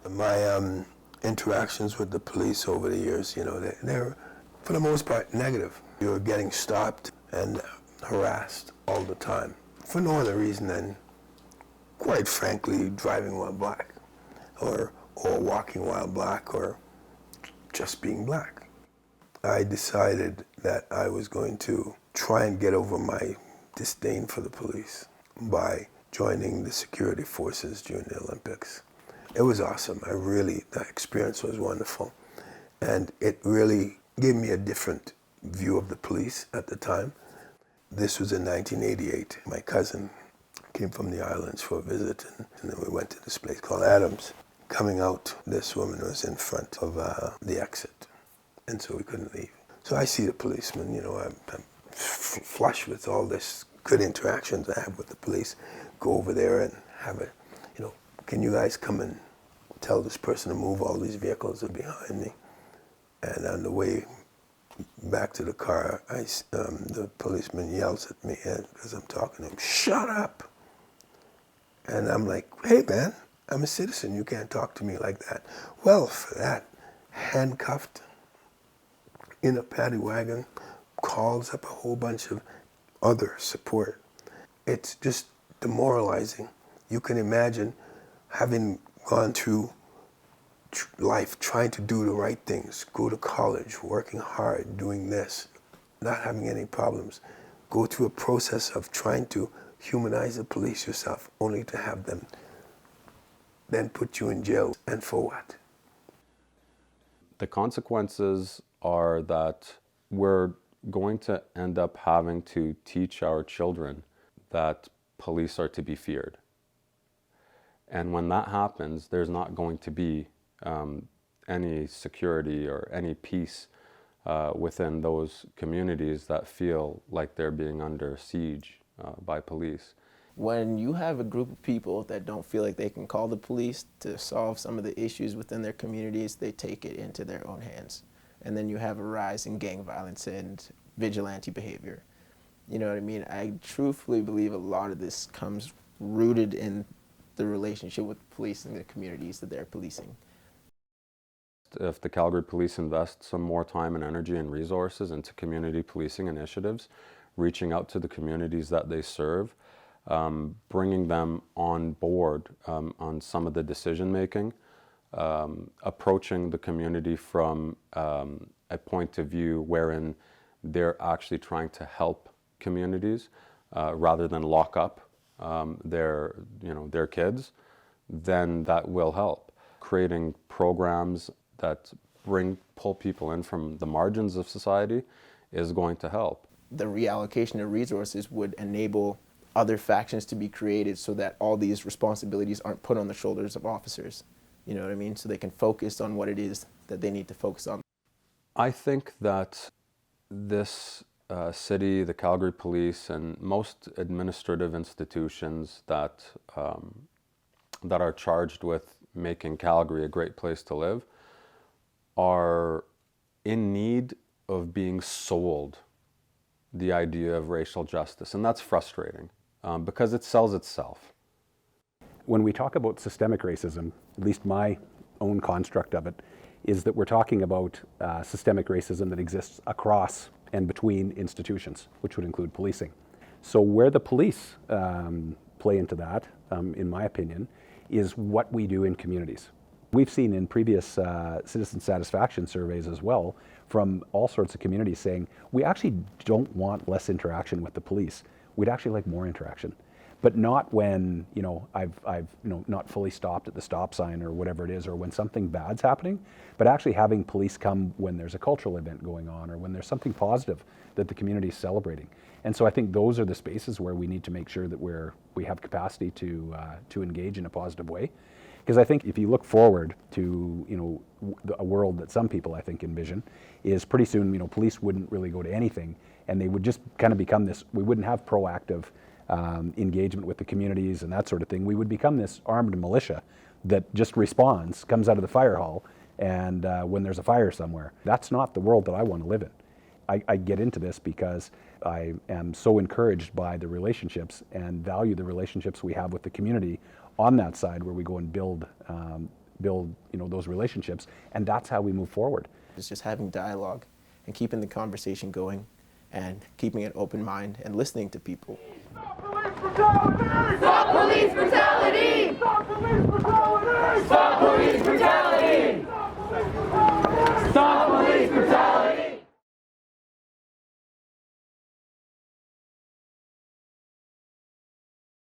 My interactions with the police over the years, they're for the most part negative. You're getting stopped and harassed all the time for no other reason than, quite frankly, driving while black, or walking while black, or just being black. I decided that I was going to try and get over my disdain for the police by joining the security forces during the Olympics. It was awesome. The experience was wonderful. And it really gave me a different view of the police at the time. This was in 1988. My cousin came from the islands for a visit, and then we went to this place called Adams. Coming out, this woman was in front of the exit, and so we couldn't leave. So I see the policeman, I'm flush with all this good interactions I have with the police, go over there and have can you guys come and tell this person to move, all these vehicles are behind me. And on the way back to the car, the policeman yells at me because I'm talking to him, "Shut up!" And I'm like, "Hey man, I'm a citizen, you can't talk to me like that." Well, for that, handcuffed in a paddy wagon, calls up a whole bunch of other support. It's just demoralizing. You can imagine having gone through life trying to do the right things, go to college, working hard, doing this, not having any problems, go through a process of trying to humanize the police yourself, only to have them then put you in jail. And for what? The consequences are that we're going to end up having to teach our children that police are to be feared. And when that happens, there's not going to be any security or any peace within those communities that feel like they're being under siege by police. When you have a group of people that don't feel like they can call the police to solve some of the issues within their communities, they take it into their own hands. And then you have a rise in gang violence and vigilante behavior. You know what I mean? I truthfully believe a lot of this comes rooted in the relationship with the police and the communities that they're policing. If the Calgary Police invest some more time and energy and resources into community policing initiatives, reaching out to the communities that they serve, bringing them on board on some of the decision making, approaching the community from a point of view wherein they're actually trying to help communities rather than lock up their kids, then that will help. Creating programs that pull people in from the margins of society is going to help. The reallocation of resources would enable other factions to be created so that all these responsibilities aren't put on the shoulders of officers. You know what I mean? So they can focus on what it is that they need to focus on. I think that this city, the Calgary Police, and most administrative institutions that are charged with making Calgary a great place to live are in need of being sold the idea of racial justice. And that's frustrating because it sells itself. When we talk about systemic racism, at least my own construct of it, is that we're talking about systemic racism that exists across and between institutions, which would include policing. So where the police play into that, in my opinion, is what we do in communities. We've seen in previous citizen satisfaction surveys as well from all sorts of communities saying, we actually don't want less interaction with the police. We'd actually like more interaction. But not when, I've not fully stopped at the stop sign or whatever it is, or when something bad's happening, but actually having police come when there's a cultural event going on or when there's something positive that the community is celebrating. And so I think those are the spaces where we need to make sure that we have capacity to engage in a positive way. Because I think if you look forward to a world that some people I think envision, is pretty soon police wouldn't really go to anything, and they would just kind of become this. We wouldn't have proactive engagement with the communities and that sort of thing. We would become this armed militia that just responds, comes out of the fire hall, and when there's a fire somewhere. That's not the world that I want to live in. I get into this because I am so encouraged by the relationships and value the relationships we have with the community on that side where we go and build build, those relationships, and that's how we move forward. It's just having dialogue and keeping the conversation going and keeping an open mind and listening to people. Stop police brutality! Stop police brutality!